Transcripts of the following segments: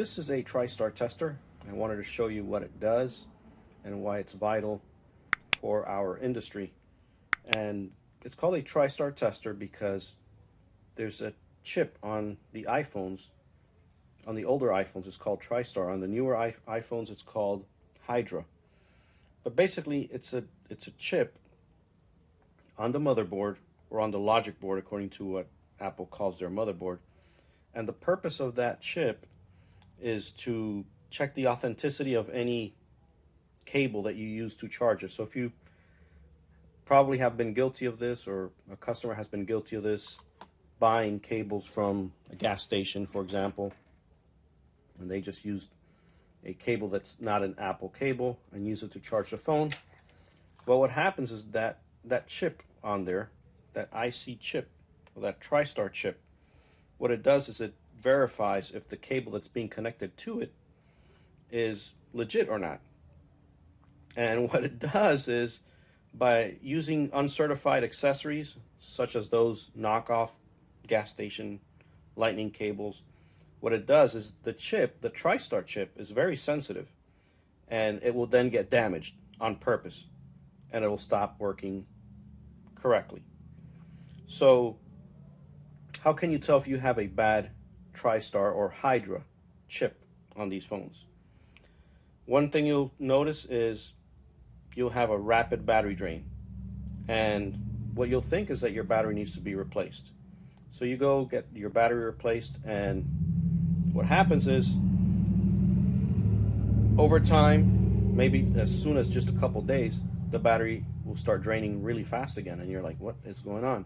This is a Tristar Tester. I wanted to show you what it does and why it's vital for our industry. And it's called a Tristar Tester because there's a chip on the iPhones. On the older iPhones, it's called Tristar. On the newer iPhones, it's called Hydra. But basically, it's a chip on the motherboard, or on the logic board, according to what Apple calls their motherboard. And the purpose of that chip is to check the authenticity of any cable that you use to charge it. So if you probably have been guilty of this, or a customer has been guilty of this, buying cables from a gas station, for example, and they just used a cable that's not an Apple cable and use it to charge the phone. Well, what happens is that chip on there, that IC chip, or that Tristar chip, what it does is it verifies if the cable that's being connected to it is legit or not. And what it does is, by using uncertified accessories, such as those knockoff gas station lightning cables, what it does is the chip, the Tristar chip, is very sensitive, and it will then get damaged on purpose, and it will stop working correctly. So how can you tell if you have a bad Tristar or Hydra chip on these phones? One thing you'll notice is you'll have a rapid battery drain, and what you'll think is that your battery needs to be replaced. So you go get your battery replaced, and what happens is, over time, maybe as soon as just a couple days, the battery will start draining really fast again, and you're like, what is going on?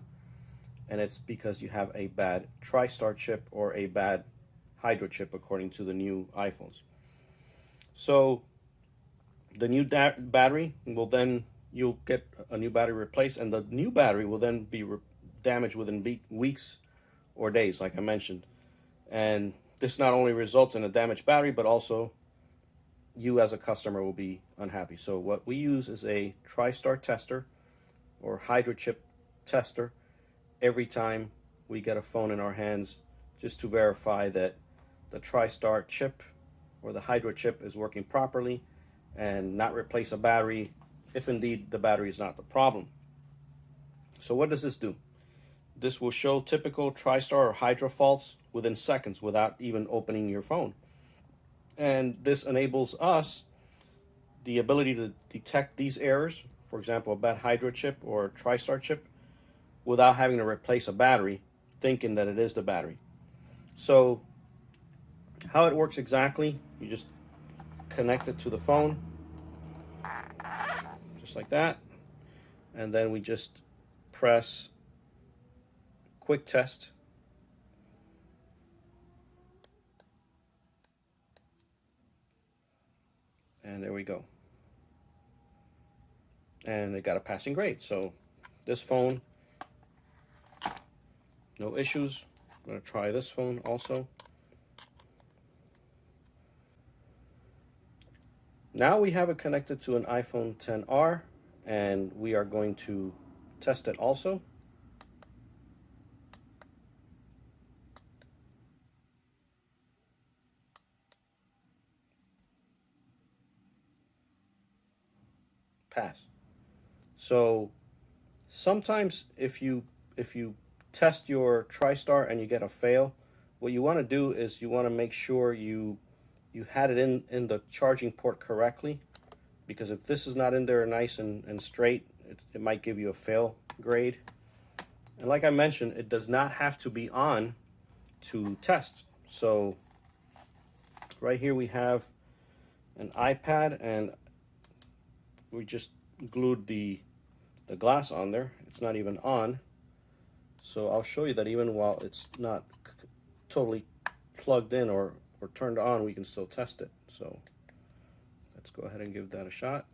And it's because you have a bad Tristar chip or a bad Hydra chip, according to the new iPhones. So the new battery will then, you'll get a new battery replaced, and the new battery will then be damaged within weeks or days, like I mentioned. And this not only results in a damaged battery, but also you as a customer will be unhappy. So what we use is a Tristar tester or Hydra chip tester every time we get a phone in our hands, just to verify that the Tristar chip or the Hydra chip is working properly, and not replace a battery if indeed the battery is not the problem. So what does this do? This will show typical Tristar or Hydra faults within seconds without even opening your phone. And this enables us the ability to detect these errors, for example, a bad Hydra chip or Tristar chip, without having to replace a battery, thinking that it is the battery. So how it works exactly, you just connect it to the phone, just like that, and then we just press quick test, and there we go, and it got a passing grade. So this phone, no issues. I'm going to try this phone also. Now we have it connected to an iPhone XR, and we are going to test it also. Pass. So sometimes if you test your Tristar and you get a fail, what you want to do is you want to make sure you had it in the charging port correctly, because if this is not in there nice and straight, it might give you a fail grade. And like I mentioned, it does not have to be on to test. So right here we have an iPad, and we just glued the glass on there. It's not even on. So I'll show you that even while it's not totally plugged in or turned on, we can still test it. So let's go ahead and give that a shot.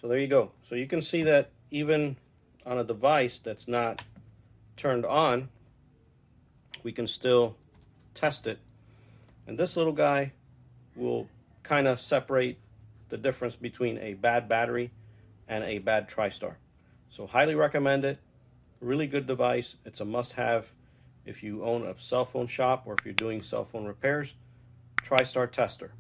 So there you go. So you can see that even on a device that's not turned on, we can still test it. And this little guy will kind of separate the difference between a bad battery and a bad Tristar. So highly recommend it. Really good device. It's a must-have If you own a cell phone shop or if you're doing cell phone repairs, Tristar Tester.